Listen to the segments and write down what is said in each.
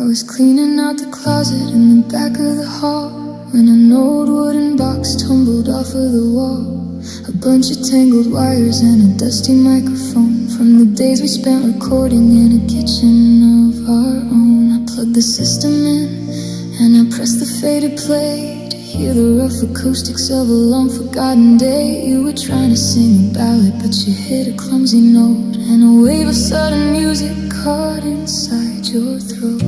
was cleaning out the closet in the back of the hall when an old wooden box tumbled off of the wall. A bunch of tangled wires and a dusty microphone from the days we spent recording in a kitchen of our own. I plugged the system in and I pressed the faded play to hear the rough acoustics of a long forgotten day. You were trying to sing a ballad but you hit a clumsy note, and a wave of sudden music caught inside your throat.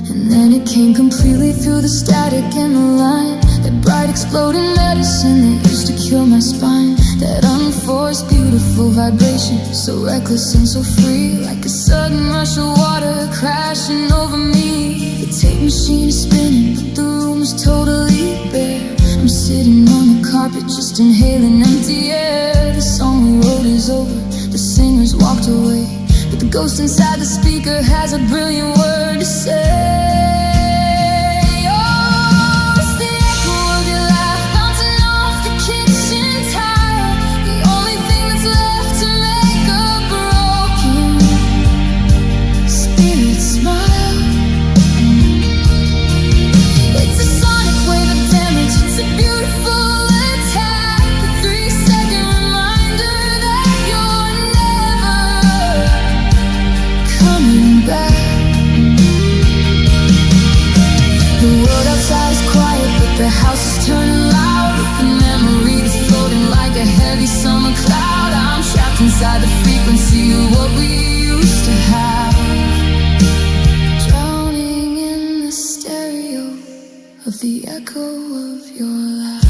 And then it came completely through the static and the line, that bright exploding medicine that used to cure my spine. That unforced beautiful vibration, so reckless and so free, like a sudden rush of water crashing over me. The tape machine is spinning but the room is totally bare. I'm sitting on the carpet just inhaling empty air. The song we wrote is over, the singers walked away, but the ghost inside the speaker has a brilliant word to say. The house is turning loud with the memories floating like a heavy summer cloud. I'm trapped inside the frequency of what we used to have, drowning in the stereo of the echo of your laugh.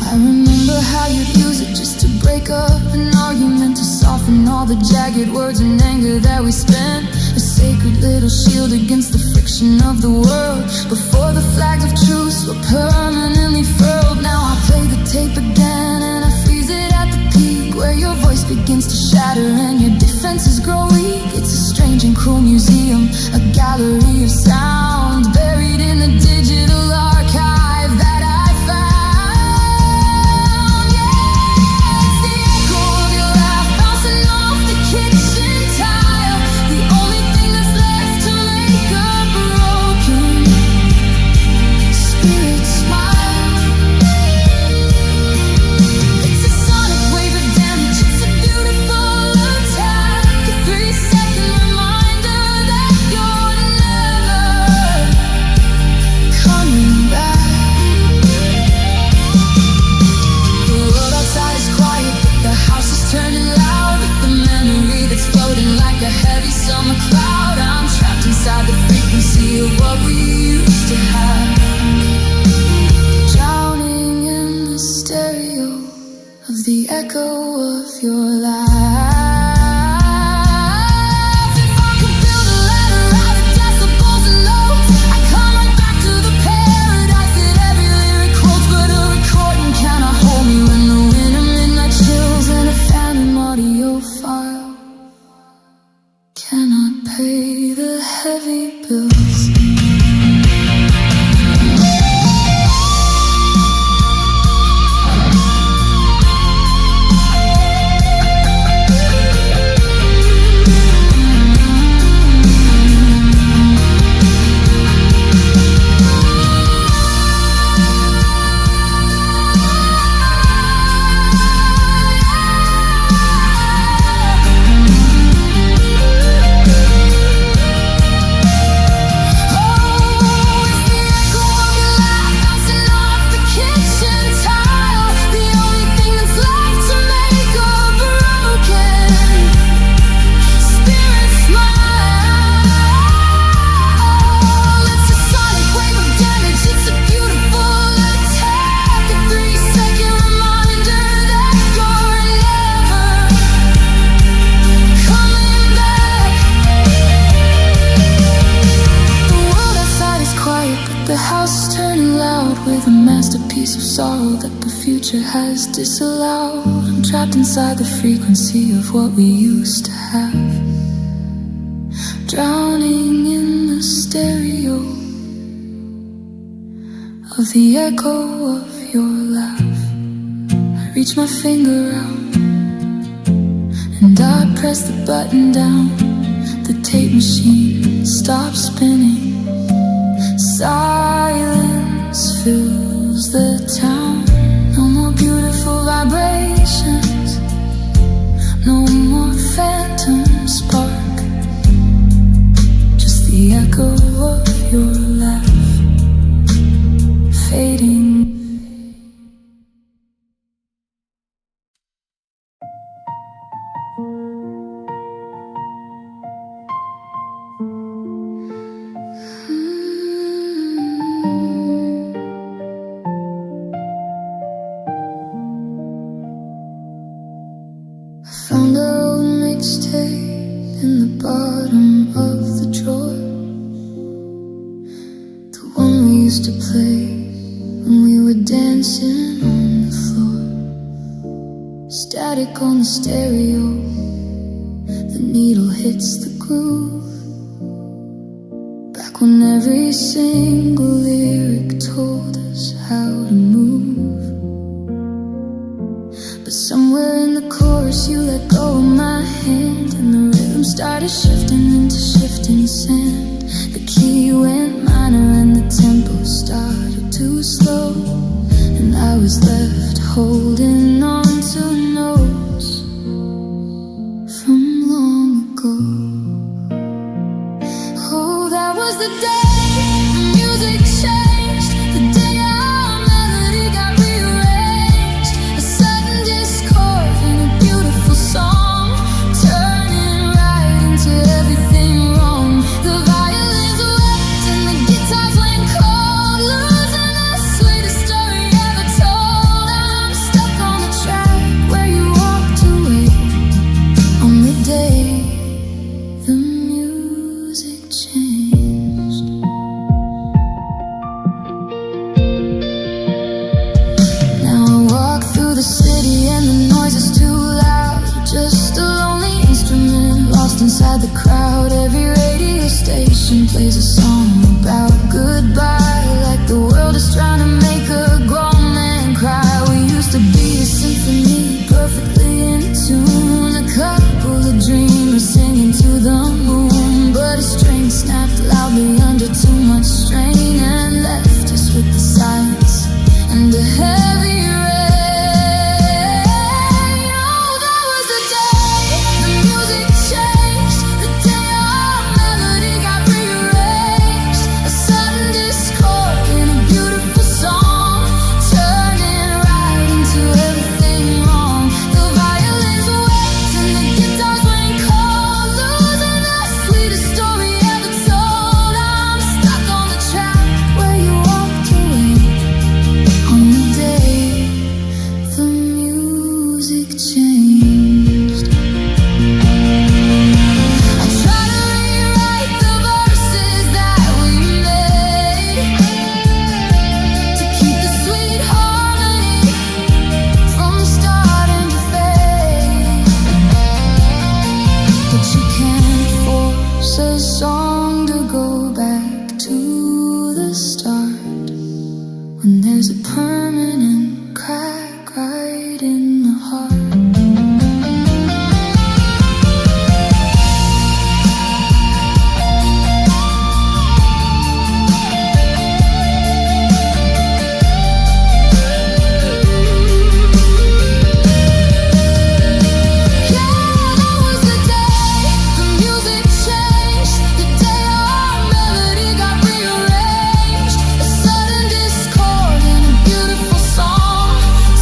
I remember how you'd use it just to break up an argument, to soften all the jagged words and anger that we spent. A sacred little shield against the friction of the world, before the flags of truce were permanently furled. Now I play the tape again and I freeze it at the peak, where your voice begins to shatter and your defenses grow weak. It's a strange and cruel museum, a gallery of sound buried in the digital archive that I found. Yeah, it's the echo of your laugh bouncing off the kitchen tile, the only thing that's left to make a broken spirit smile. It's a sonic wave of damage, it's a beautiful attack, a 3-second reminder that you're never coming back. The world outside is quiet but the house is turning loud with the memory that's floating like a heavy summer cloud. I'm trapped inside the frequency of what we used to have, drowning in the stereo of the echo of your life. If I could build a ladder out of decibels and notes, I'd come right back to the paradise that every lyric quotes. But a recording cannot hold me when the winter midnight chills, and a phantom audio file cannot pay the heavy bills. The house is turning loud with a masterpiece of sorrow that the future has disallowed. I'm trapped inside the frequency of what we used to have, drowning in the stereo of the echo of your laugh. I reach my finger out, and I press the button down. The tape machine stops spinning. Silence fills the town. No more beautiful vibrations, no more phantom spark, just the echo of your laugh fading. Found our old mixtape in the bottom of the drawer, the one we used to play when we were dancing on the floor. Static on the stereo, the needle hits the groove. Back when every single lyric told us how to move. But somewhere in the chorus you let go of my hand, and the rhythm started shifting into shifting sand. The key went minor and the tempo started to slow, and I was left holding on to notes from long ago. Oh, that was the day the music changed, the day our melody got rearranged. A sudden discord in a beautiful song, turning right into everything wrong. The violins wept and the guitars went cold, losing the sweetest story ever told. I'm stuck on the track where you walked away, on the day the music changed. Now I walk through the city and the noise is too loud, just a lonely instrument lost inside the crowd. Every radio station plays a song about goodbye, like the world is trying to make a grown man cry. We used to be a symphony, perfectly in tune, a couple of dreamers singing to the moon. But a string snapped loudly under too much strain and left us with the silence and the heavy rain. Oh, that was the day the music changed, the day our melody got rearranged. A sudden discord in a beautiful song, turning right into everything wrong. The violins wept and the guitars went cold, losing the sweetest story ever told. I'm stuck on the track where you walked away, on the day the music changed. I try to rewrite the verses that we made, to keep the sweet harmony from starting to fade. But you can't force a song to go back to the start, when there's a permanent crack right in the heart. Yeah, that was the day the music changed, the day our melody got rearranged. A sudden discord in a beautiful song,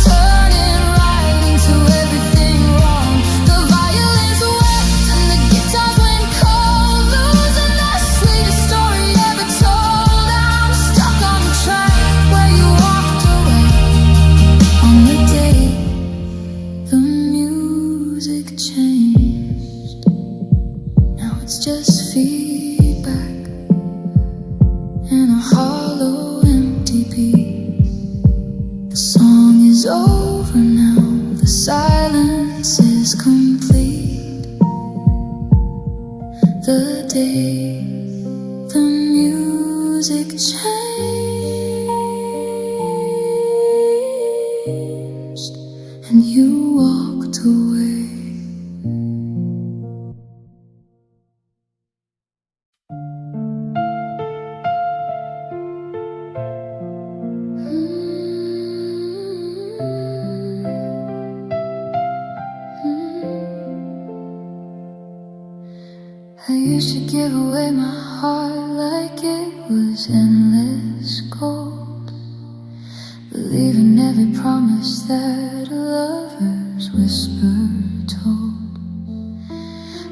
turning right into everything wrong. The violins wept and the guitars went cold, losing the sweetest story ever told. I'm stuck on the track where you walked away, on the day the music changed. Now it's just feedback in a hollow, empty beat. The song is over now, the silence is complete. The day the music changed, I used to give away my heart like it was endless gold, believing every promise that a lover's whisper told.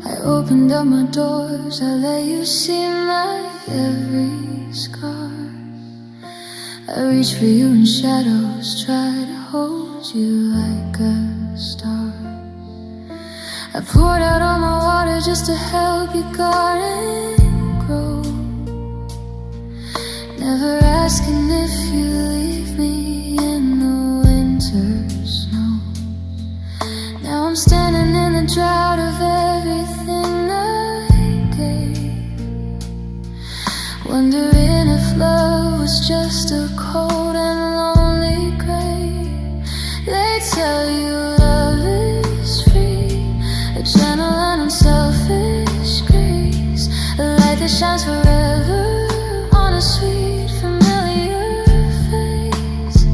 I opened up my doors, I let you see my every scar. I reached for you in shadows, tried to hold you like a star. I poured out all my water just to help your garden grow, never asking if you leave me in the winter snow. Now I'm standing in the drought of everything I gave, wondering if love was just a cold and lonely grave. They tell you love is free, a gentle and unselfish grace, a light that shines forever on a sweet familiar face.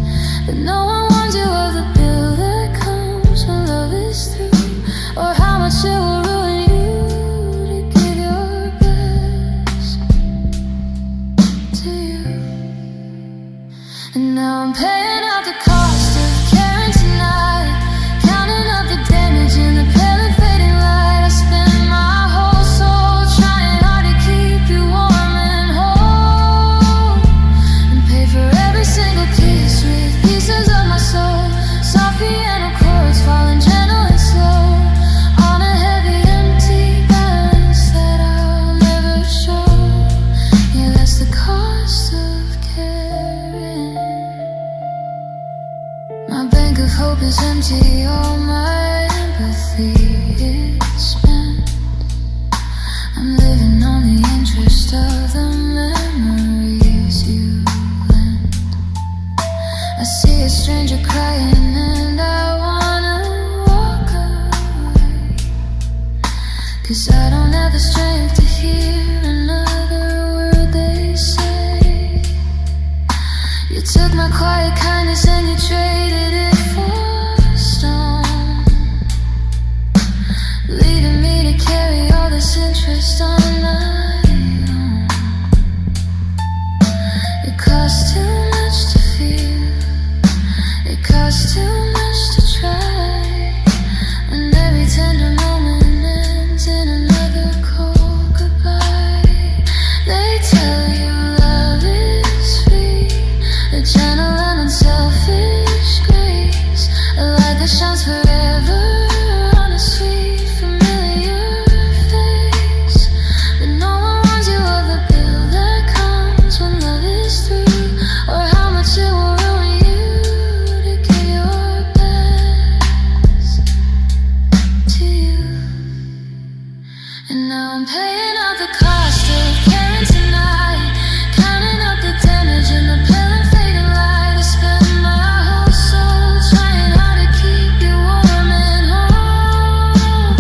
But no one warns you of the bill that comes when love is through, or how much it will ruin you to give your best to you. And now I'm paying out the cost of caring tonight, counting up the damage in the pale and fading light. I spend my whole soul trying hard to keep you warm and whole, and pay for every single piece with pieces of my soul. Soft piano chords falling gentle and slow on a heavy empty balance that I'll never show. Yeah, that's the cost of caring. My bank of hope is empty, all my empathy is spent. I'm living on the interest of the memories you lent. I see a stranger crying and I wanna walk away, 'cause I don't have the strength to hear another word they say. You took my quiet kindness and you traded it for stone, leaving me to carry all this interest on my own. It costs too much to feel, it costs too much to try, when every tender moment ends in another cold goodbye. They tell you love is free, a gentle and unselfish grace, a light that shines forever on a sweet familiar face. But no one warns you of the bill that comes when love is through, or how much it will ruin you to give your best to you. And now I'm paying out the cost of caring tonight, counting up the damage in the pale and fading light. I spend my whole soul trying hard to keep you warm and whole,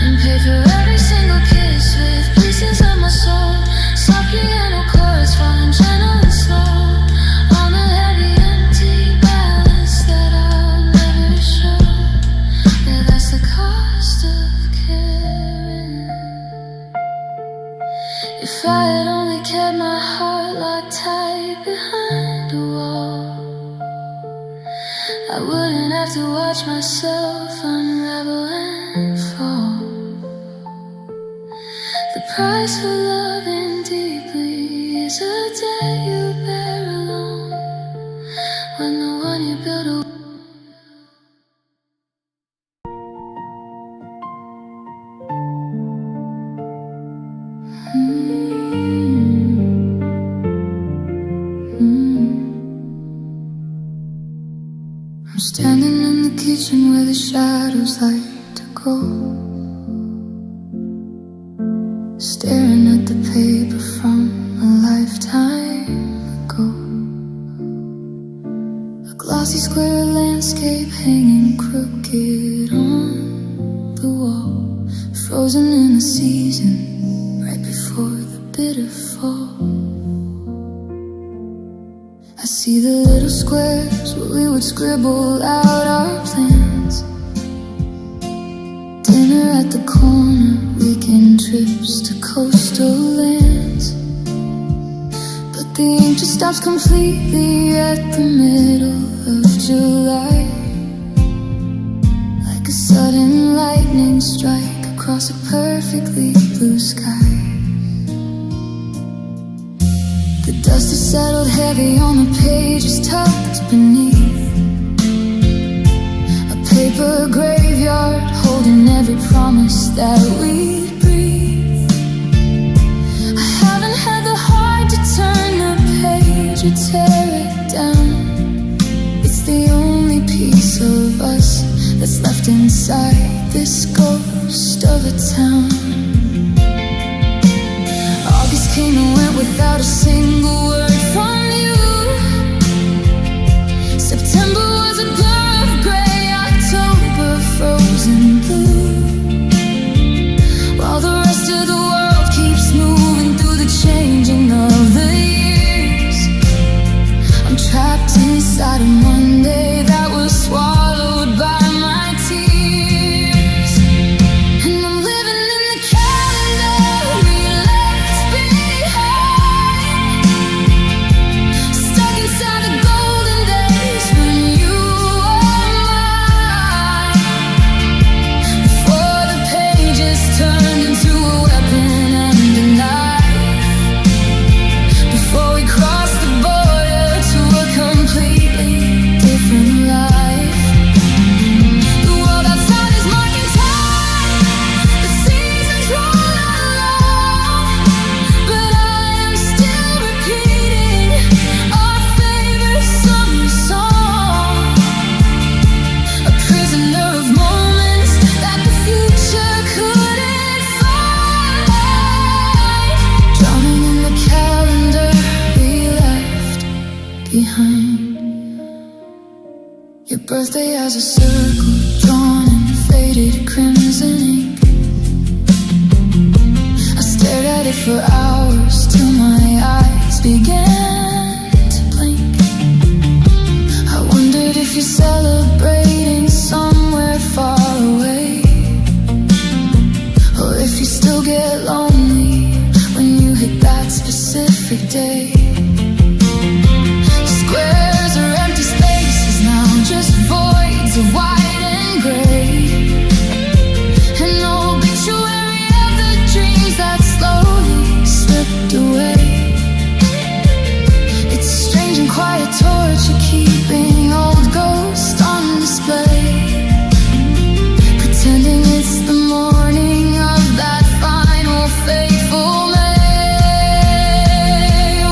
and pay for every single kiss with pieces of my soul. Soft piano chords falling gentle and slow on a heavy empty balance that I'll never show. Yeah, that's the cost of caring. If I had only kept my heart locked tight behind a wall, I wouldn't have to watch myself unravel and fall. The price for loving deeply is a debt you bear alone, when the one you build a I'm standing in the kitchen where the shadows like to go, staring at the paper from a lifetime ago. A glossy square landscape hanging crooked on the wall, frozen in the season right before the bitter fall. I see the little squares where we would scribble out our plans. Dinner at the corner, weekend trip trips to coastal lands. But the ink just stops completely at the middle of July, like a sudden lightning strike across a perfectly blue sky. The dust has settled heavy on the pages tucked beneath a paper graveyard, holding every promise that we breathe. I haven't had the heart to turn the page or tear it down. It's the only piece of us that's left inside this ghost of a town. August came and went without a single word from you. September was a blur of gray, October frozen blue, while the rest of the world keeps moving through the changing of the years. I'm trapped inside a Monday that was swallowed by my tears, and I'm living in the calendar we left behind, stuck inside the golden days when you were mine, before the pages turned into a weapon and a knife, before we crossed the border to a completely different life. The world outside is marking time, the seasons roll along, but I am still repeating our favorite summer song, a prisoner of moments that the future couldn't find, drowning in the calendar we left behind. Your birthday has a circle drawn in faded crimson ink. I stared at it for hours till my eyes began to blink. I wondered if you're celebrating somewhere far away, or if you still get lonely when you hit that specific day. Squares are empty spaces now, just voids of white and gray, an obituary of the dreams that slowly slipped away. It's a strange and quiet torture, keeping old ghosts on display, pretending it's the morning of that final fateful May,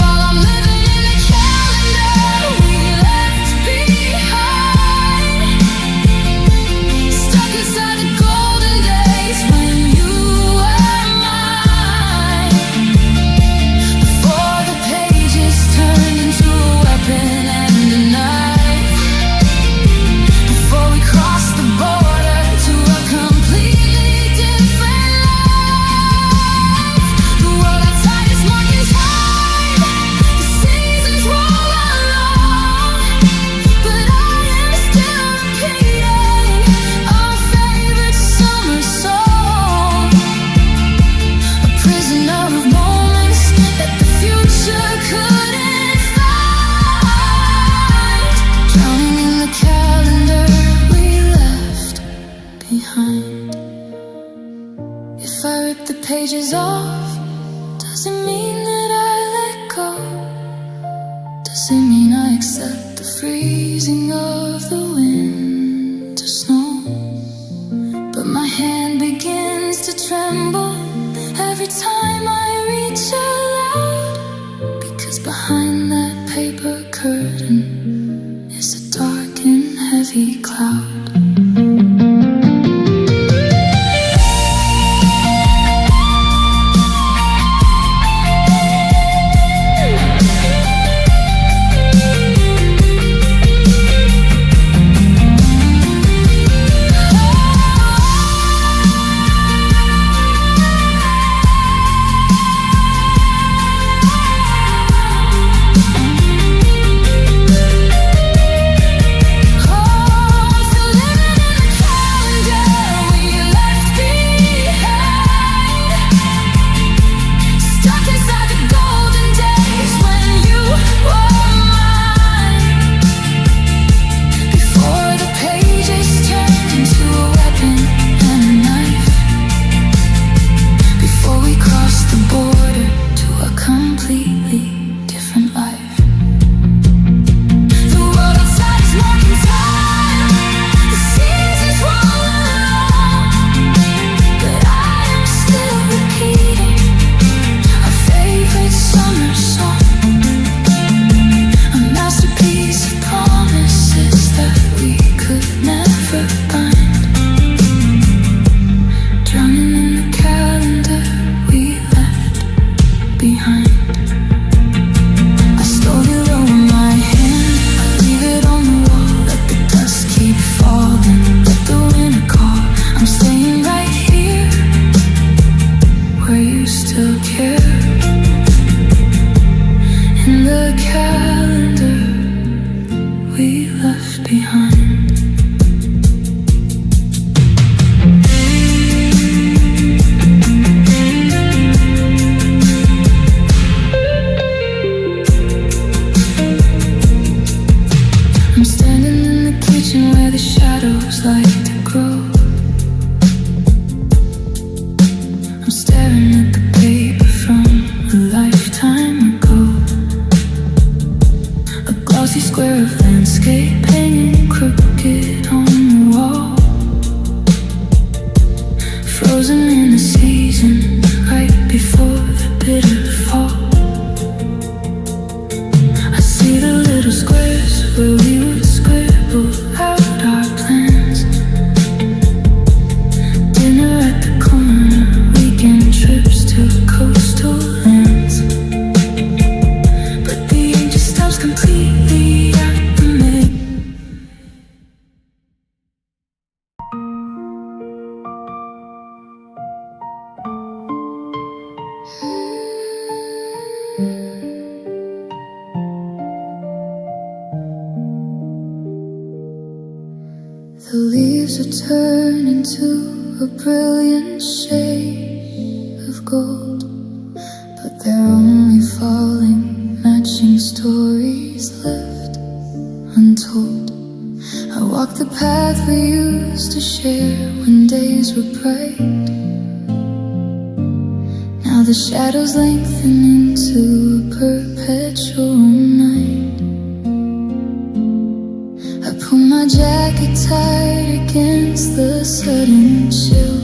while I'm living in the calendar we left behind, stuck inside the golden days when you were mine, before the pages turned into a weapon and a knife, before we crossed the border to a completely different life. The world outside is marking time, the seasons roll along, but I am still repeating our favorite summer song, a prisoner of moments that the future couldn't find, drowning in the calendar we left behind. If I rip the pages off, does it mean that I let go? Does it mean I accept the freezing of the winter snow? But my hand begins to tremble every time I reach aloud, because behind that paper curtain is a dark and heavy cloud. frozen in the season, right before the bitter fall. I see the little squares where we would scribble out our plans. Dinner at the corner, weekend trips to coastal lands. But the ink just stops completely at the mid. The leaves are turning to a brilliant shade of gold, but they're only falling, matching stories left untold. I walk the path we used to share when days were bright. Now the shadows lengthen into a perpetual night. I pull my jacket tight against the sudden chill,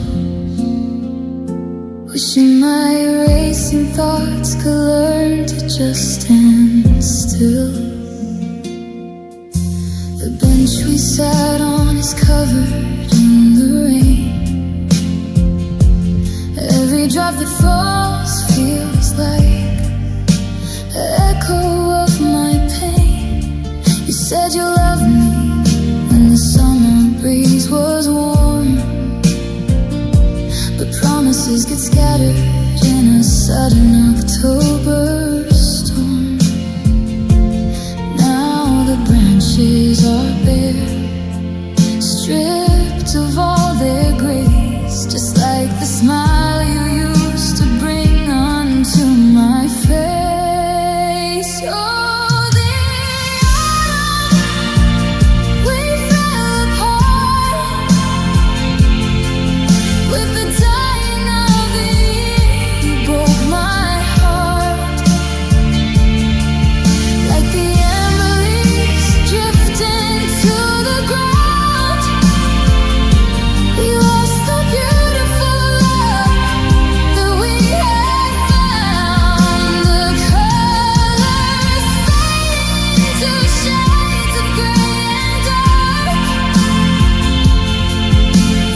wishing my racing thoughts could learn to just stand still. The bench we sat on is covered in the rain. Every drop that falls feels like an echo of my pain. You said you loved me when the summer breeze was warm, but promises get scattered in a sudden October storm. Now the branches are bare, stripped of all their grace, just like the smile you used to bring onto my face. Oh, the autumn, we fell apart with the dying of the year. You broke my heart, like the amber leaves drifting to the ground. We lost the beautiful love that we had found. The colors fading to shades of gray and dark.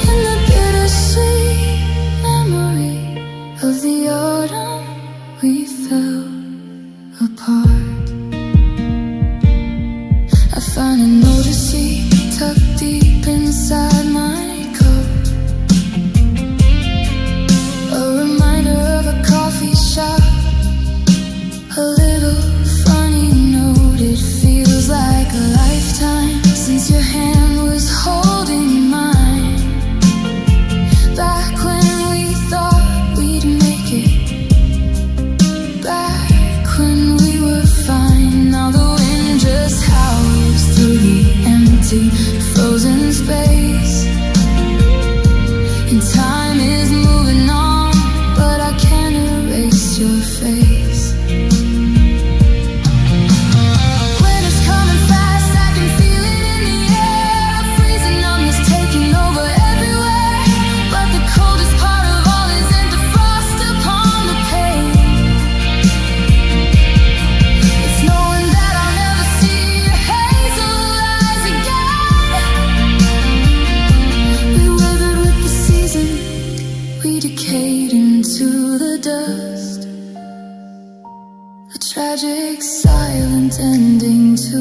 In the bittersweet memory of the autumn, we fell apart. I found a note to see tucked deep inside my coat, a reminder of a coffee shop, a little funny note. It feels like a lifetime since your hand was holding mine. Back when we thought we'd make it, back when we were fine. Now the wind just howls through the empty, frozen space, and time is moving on, but I can't erase your face. Winter's coming fast, I can feel it in the air. Freezing numbness taking over everywhere, but the coldest part of all isn't the frost upon the pane. It's knowing that I'll never see your hazel eyes again. We withered with the season, we decayed into the dust. A tragic silent ending to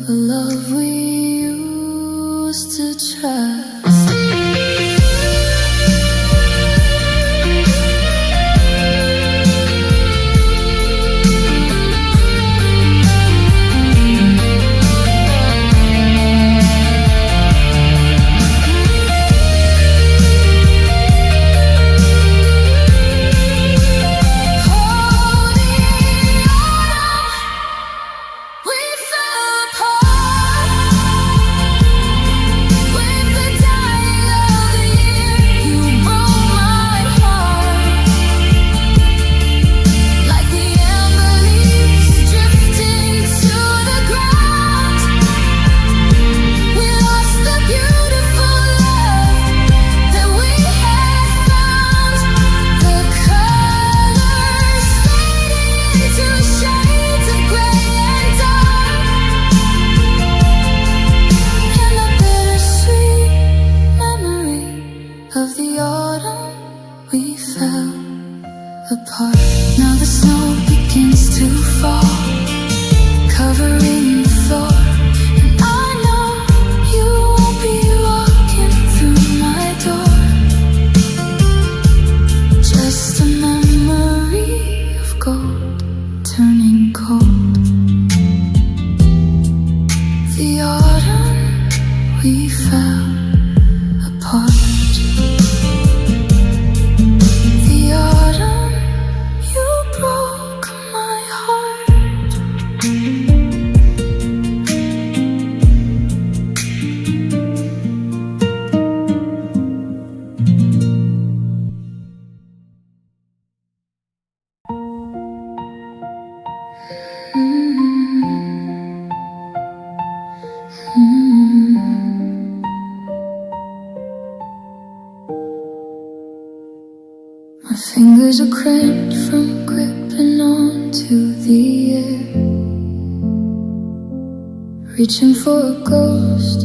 a love we used to trust. We fell apart with the we fell apart. Now the snow begins to fall, covering the floor, and I know you won't be walking through my door. Just a memory of gold turning cold. The autumn we fell apart. The autumn you broke my heart. My fingers are cramped from gripping onto the air, reaching for a ghost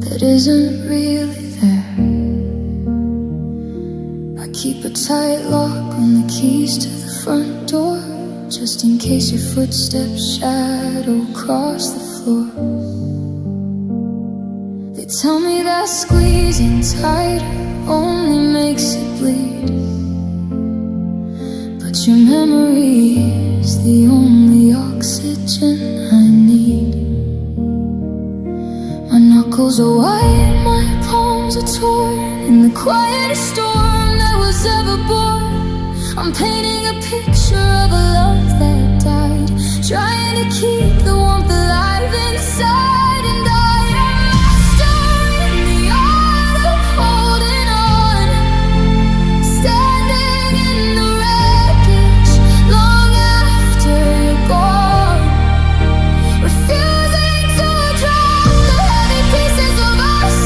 that isn't really there. I keep a tight lock on the keys to the front door, just in case your footsteps shadow cross the floor. They tell me that squeezing tighter only makes it bleed, but your memory is the only oxygen I need. My knuckles are white, my palms are torn. In the quietest storm that was ever born, I'm painting a picture of a love that died, trying to keep the warmth alive inside. And I am master in the art of holding on, standing in the wreckage long after you're gone, refusing to drop the heavy pieces of us,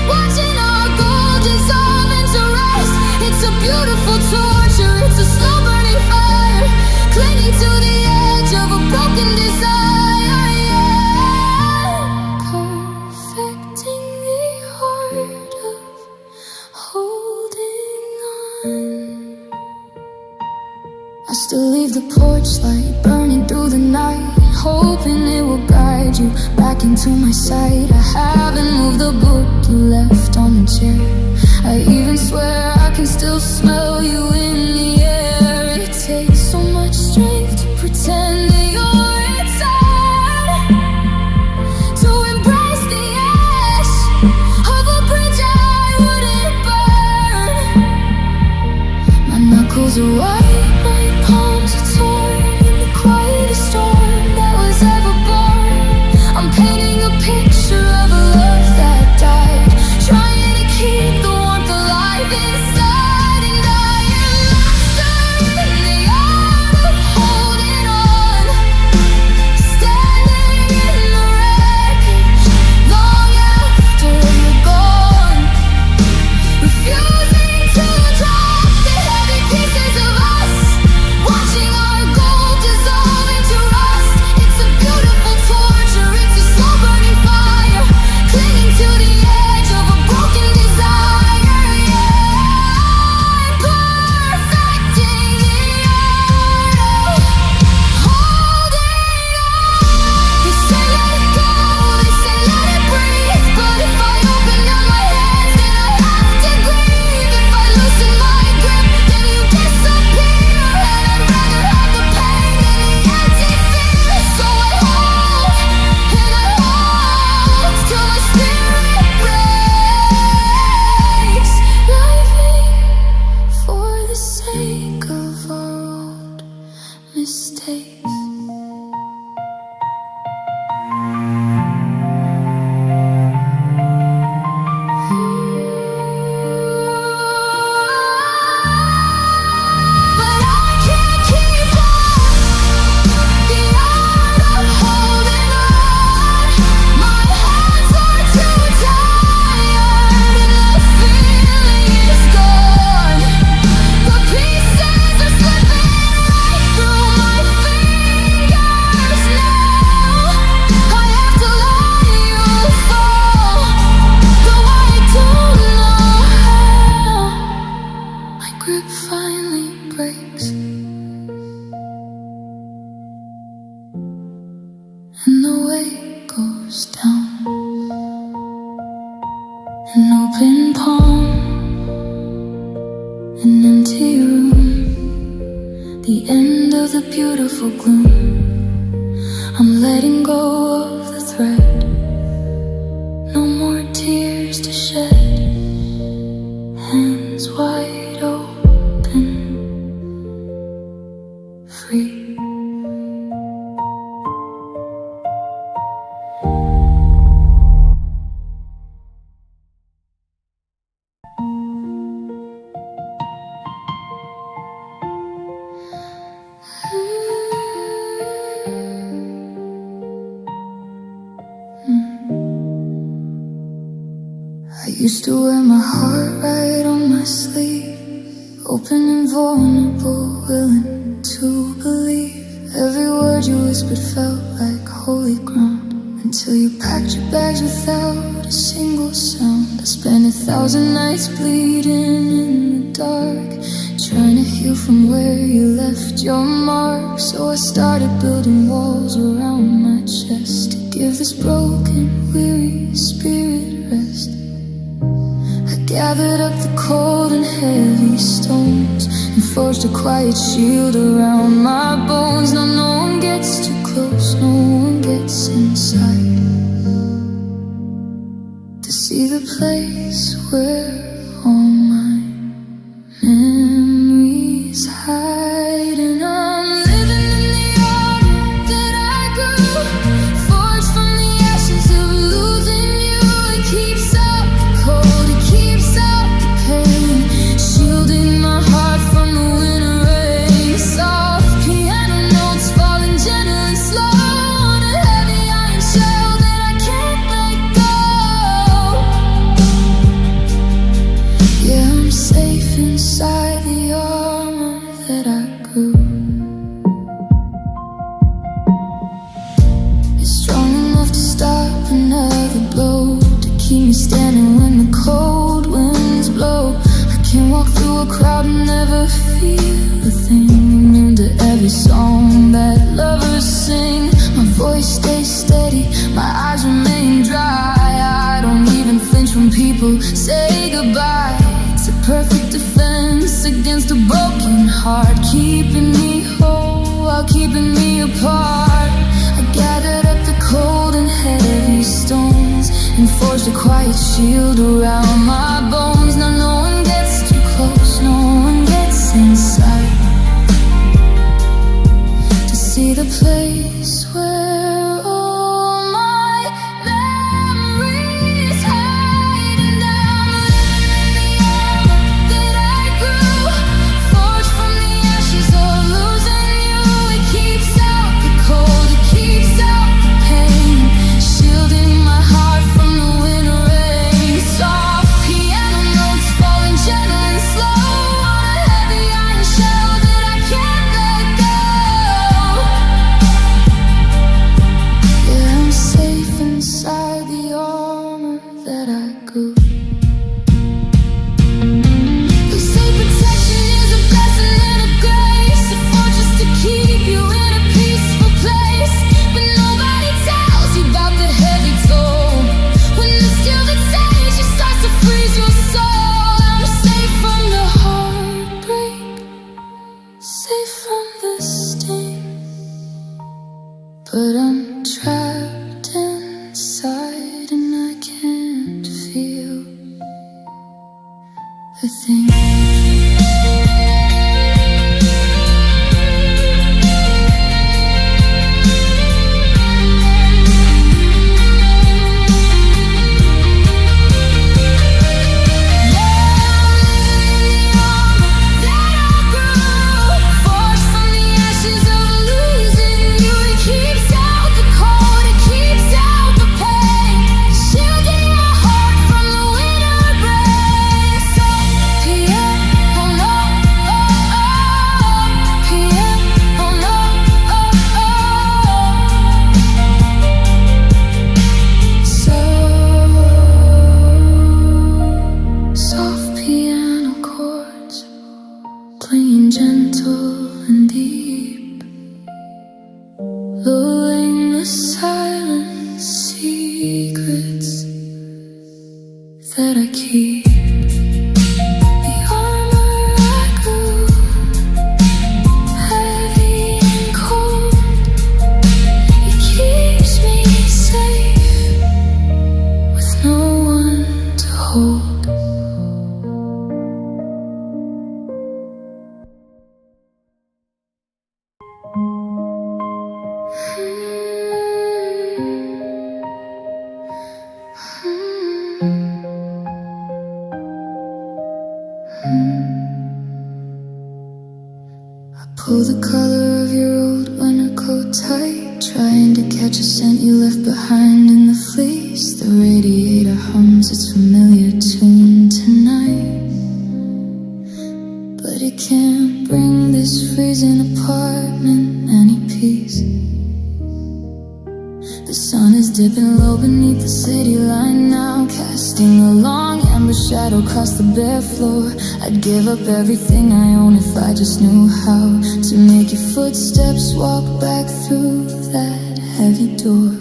watching our gold dissolve into rust. It's a beautiful torture, it's a slow burning fire, clinging to the edge of a broken desire. Yeah, perfecting the art of holding on. I still leave the porch light burning through the night, hoping it will guide you back into my sight. I haven't moved the book you left on the chair. I even swear I can still smell you in the air. It takes so much strength to pretend that you're inside, to embrace the ash of a bridge I wouldn't burn. My knuckles are white, my palms are torn. In the quietest storm that was ever born, I'm painting a picture of a love that died, trying to keep the warmth alive inside. And I am master in the art of holding on, standing in the wreckage long after you're gone, refusing to drop the heavy pieces of us, watching our gold dissolve into rust. It's a beautiful torture, it's a slow burning fire, clinging to the edge of a broken desire. Yeah, perfecting the art of holding on. They say let it go, they say let it breathe, but if I open up my hands, then I have to grieve. If I loosen my grip, then you disappear, and I'd rather have the pain than the empty fear. So I hold, and I hold, till my spirit breaks, living for the sake of our old mistakes. But I can't keep up the art of holding on. My hands are too tired, and the feeling is gone. The pieces are slipping right through my fingers. grip finally breaks, and the weight goes down. An open palm, an empty room, the end of the beautiful gloom. I'm letting go of the thread, no more tears to shed. Hands wide open, free. I used to wear my heart right on my sleeve, open and vulnerable, willing to believe. Every word you whispered felt like holy ground, until you packed your bags without a single sound. I spent 1,000 nights bleeding in the dark, trying to heal from where you left your mark. So I started building walls around my chest to give this broken, weary spirit rest. Gathered up the cold and heavy stones and forged a quiet shield around my bones. Now no one gets too close, no one gets inside to see the place where all my memories hide. And I'm living in the armor that I grew, forged from the ashes of losing you. It keeps out the cold, it keeps out the pain, shielding my heart from the winter rain. Soft piano notes falling gently slow on a heavy iron shell that I can't let go. Yeah, I'm safe inside the armor that I grew. It's strong enough to stop another blow, to keep me standing when the cold winds blow. I can walk through a crowd and never feel a thing, immune to every song that lovers sing. My voice stays steady, my eyes remain dry. I don't even flinch when people say goodbye. It's a perfect defense against a broken heart, keeping me whole while keeping me apart. I gathered up the cold and heavy stones and forged a quiet shield around my bones. Now no one gets too close, no one gets inside to see the place where all my memories hide. And I'm living in the armor that I grew, forged from the ashes of losing you. It keeps out the cold, it keeps out the pain, shielding my heart from the winter rain. Soft piano notes fall playing gentle and deep, lulling the silent secrets that I keep. The armor I grew, heavy and cold, it keeps me safe with no one to hold. I pull the collar of your old winter coat tight, trying to catch a scent you left behind in the fleece. The radiator hums its familiar tune tonight, but it can't bring this freezing apartment any peace. The sun is dipping low beneath the city line now, casting a long amber shadow across the bare floor. I'd give up everything I own if I just knew how to make your footsteps walk back through that heavy door.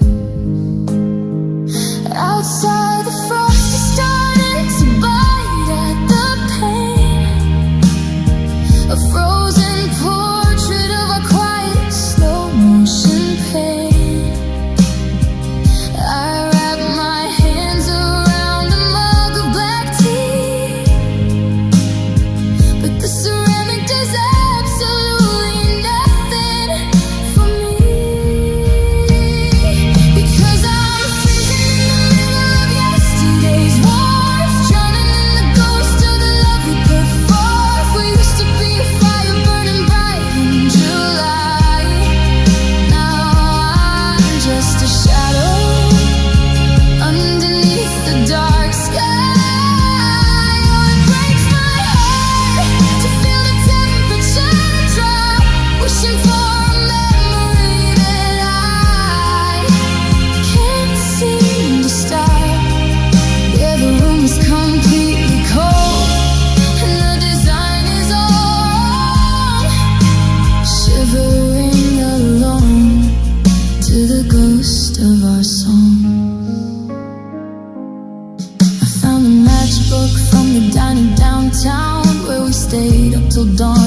Outside, the frost is starting to bite at the pane, a frozen portrait of our quiet slow motion pain.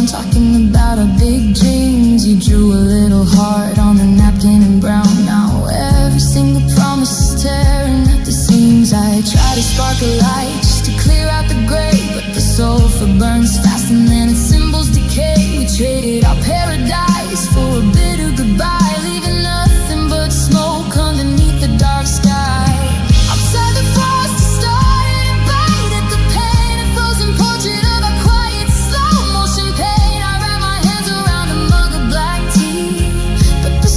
Talking about our big dreams. You drew a little heart on the napkin in brown. Now every single promise is tearing at the seams. I try to spark a light just to clear out the gray, but the sulfur burns fast and then its symbols decay. We traded our paradise for a bitter goodbye, leaving nothing but smoke underneath the dark sky. Outside, the frost is starting to bite at the pain, a frozen portrait of our quiet slow motion pain. But the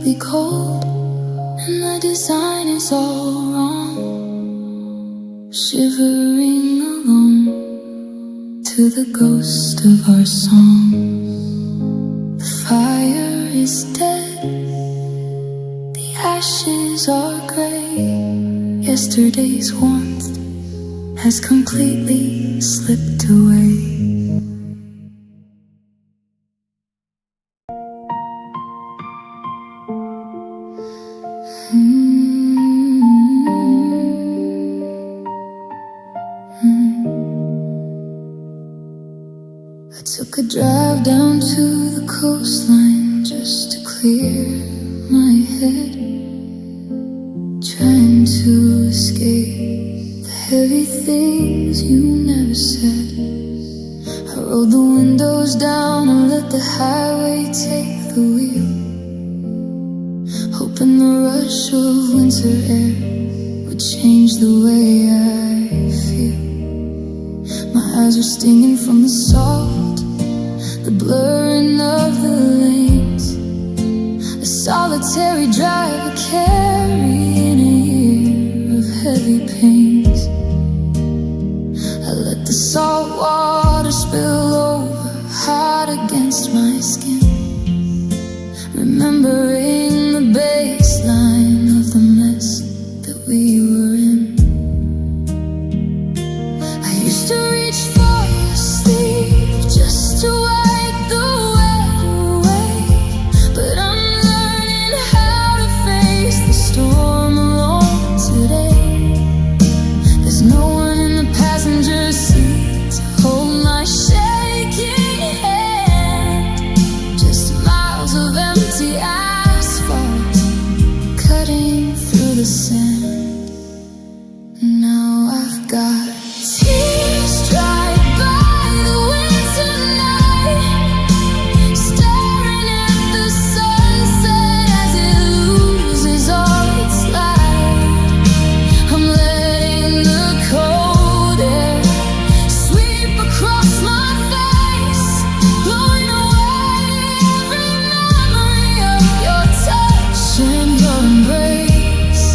be cold, and the design is all wrong. Shivering alone to the ghost of our song. The fire is dead, the ashes are gray. Yesterday's warmth has completely slipped away. I took a drive down to the coastline just to clear my head, trying to escape the heavy things you never said. I rolled the windows down and let the highway take the wheel, hoping the rush of winter air would change the way I feel. My eyes were stinging from the salt, the blurring of the lanes, a solitary driver carrying a year of heavy pains. I let the salt water spill over hard against my skin, remembering the baseline of the mess that we were in. I used to reach for your sleeve just to wipe the wet away, but I'm learning how to face the storm alone today. There's no one in the passenger seat to hold my shaking hand, just miles of empty asphalt cutting through the sand. Now I've got tears dried by the winter night, staring at the sunset as it loses all its light. I'm letting the cold air sweep across my face, blowing away every memory of your touch and your embrace.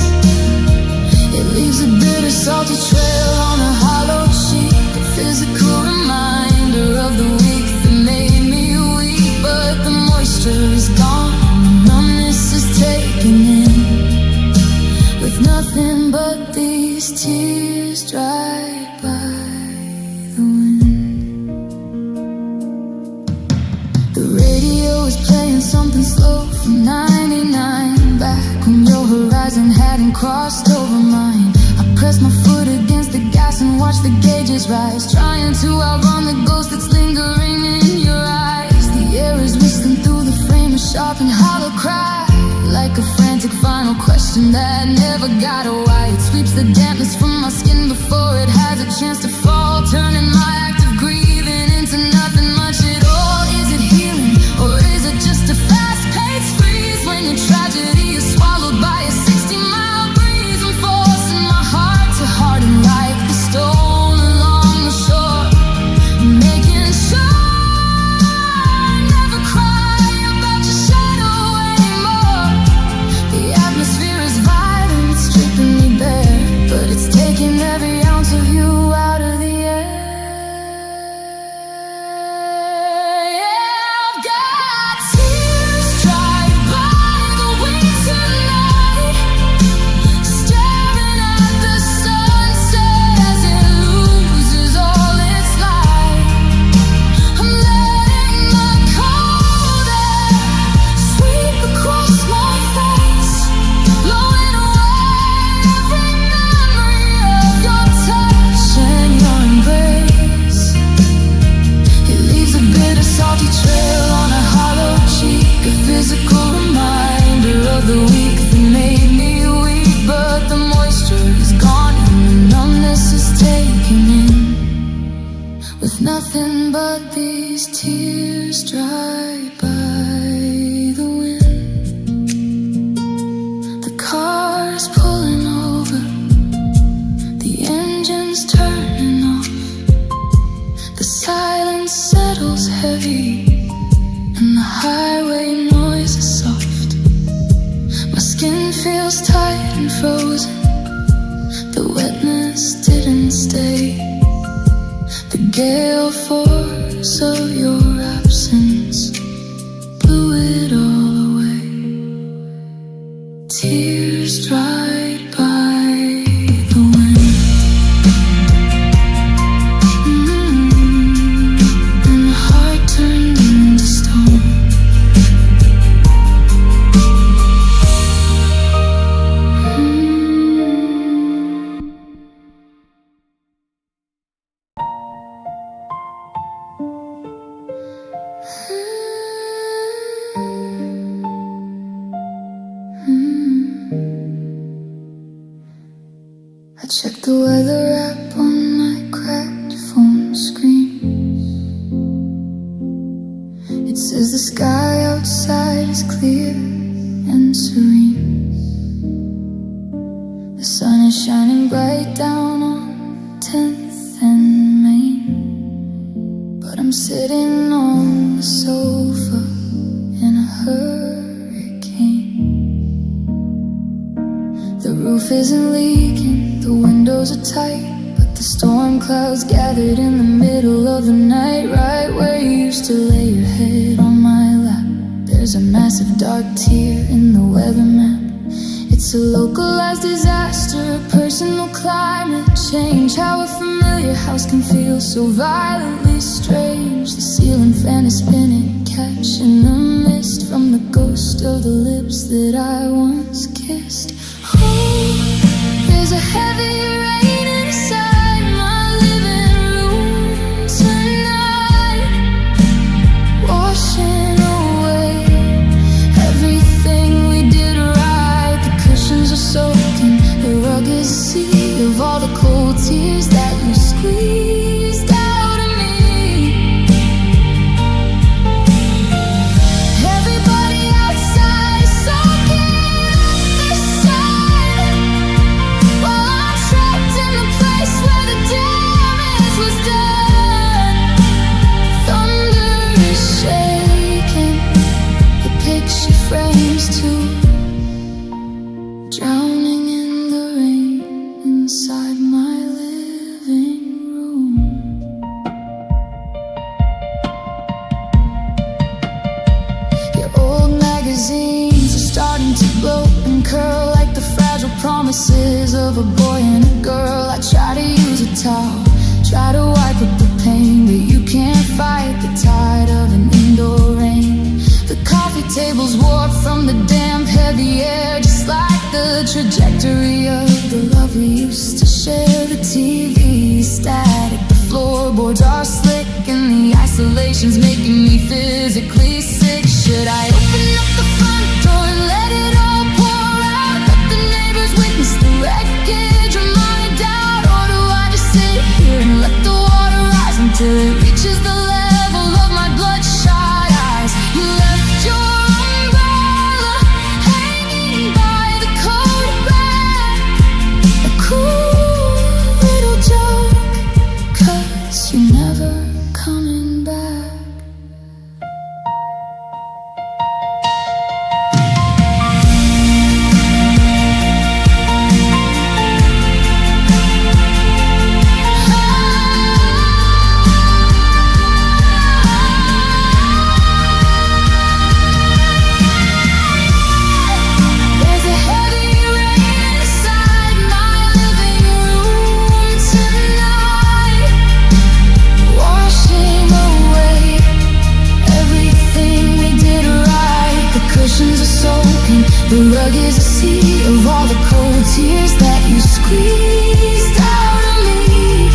It leaves a bitter, salty trail on a hollow cheek, a physical reminder of the week that made me weak. But the moisture is gone, the numbness is taken in, with nothing but these tears dried by the wind. The radio is playing something slow from 99, back when your horizon hadn't crossed over mine. I pressed my foot against the gas and watched the gauges rise, trying to outrun the ghost that's lingering in your eyes. The air is whistling through the frame, a sharp and hollow cry, like a frantic final question that never got a why. It sweeps the dampness from my skin before it has a chance to fall, turning my act of grieving into nothing much at all. Is it healing, or is it just a fast-paced freeze when your tragedy is swallowed by a 60-mile breeze? I'm forcing my heart to harden like the stone along the shore, making sure I never cry about your shadow anymore. The atmosphere is violent, stripping me bare, but it's taking every ounce of you out of the air. Yeah, I've got tears dried by the winter night, staring at the sunset as it loses all its light. I'm letting the cold air sweep across my face, blowing away every memory of your touch and your embrace. It leaves a bitter, salty trail on a hollow cheek, a physical reminder of the week that made me weak. But the moisture is gone and the numbness is taken in, with nothing but these tears dried by the wind. The car's pulling over, the engine's turning off, the silence settles heavy, and the highway noise is soft. skin feels tight and frozen. The wetness didn't stay. The gale force of your absence blew it all away. Tears dried by the wind. And the heart turned into stone. I checked the weather app on my cracked phone screen. It says the sky outside is clear and serene. The sun is shining bright down on 10th and Main. But I'm sitting on the sofa in a hurricane. The roof isn't leaking, the windows are tight, but the storm clouds gathered in the middle of the night. Right where you used to lay your head on my lap, there's a massive dark tear in the weather map. It's a localized disaster, a personal climate change. How a familiar house can feel so violently strange. The ceiling fan is spinning, catching the mist from the ghost of the lips that I once kissed. There's a heavy rain inside my living room tonight, washing away everything we did right. The cushions are soaking, the rug is a sea of all the cold tears that you squeezed out of me. Everybody outside is soaking up the sun, while I'm trapped in the place where the damage was done. Thunder is shaking, the picture frames too, drowning in the rain inside my living room. Your old magazines are starting to blow and curl like the fragile promises of a boy and a girl. I try to use a towel, try to wipe up the pain, but you can't fight the tide of an indoor rain. The coffee table's warped from the damp heavy air, just like the trajectory of the love we used to share. The TV is static, the floorboards are slick, and the isolation's making me physically sick. Should I open up the front door and let it all pour out? Let the neighbors witness the wreckage of my doubt? Or do I just sit here and let the water rise until it reaches the level of my bloodshot eyes? You left your umbrella hanging by the coat rack, a cool little joke, 'cause you're never coming back. There's a heavy rain inside my living room tonight, washing away everything we did right. The cushions are soaking, the rug is a sea of all the cold tears that you squeezed out of me.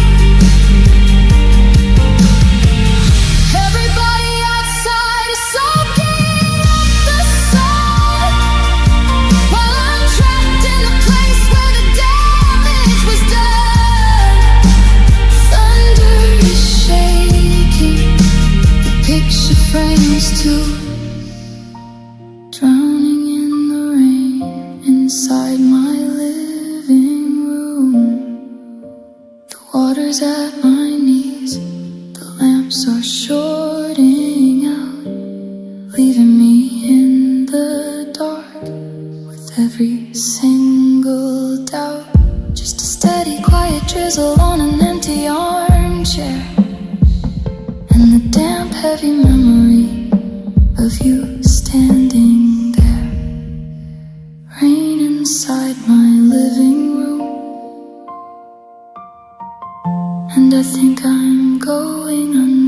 Everybody outside is soaking up the sun, while I'm trapped in the place where the damage was done. Thunder is shaking, the picture frames too, drowning in the rain inside my living room. The water's at my knees, the lamps are shorting out, leaving me in the dark with every single doubt. Just a steady, quiet drizzle on an empty armchair, and the damp, heavy memory of you standing there. Rain inside my living room, and I think I'm going under.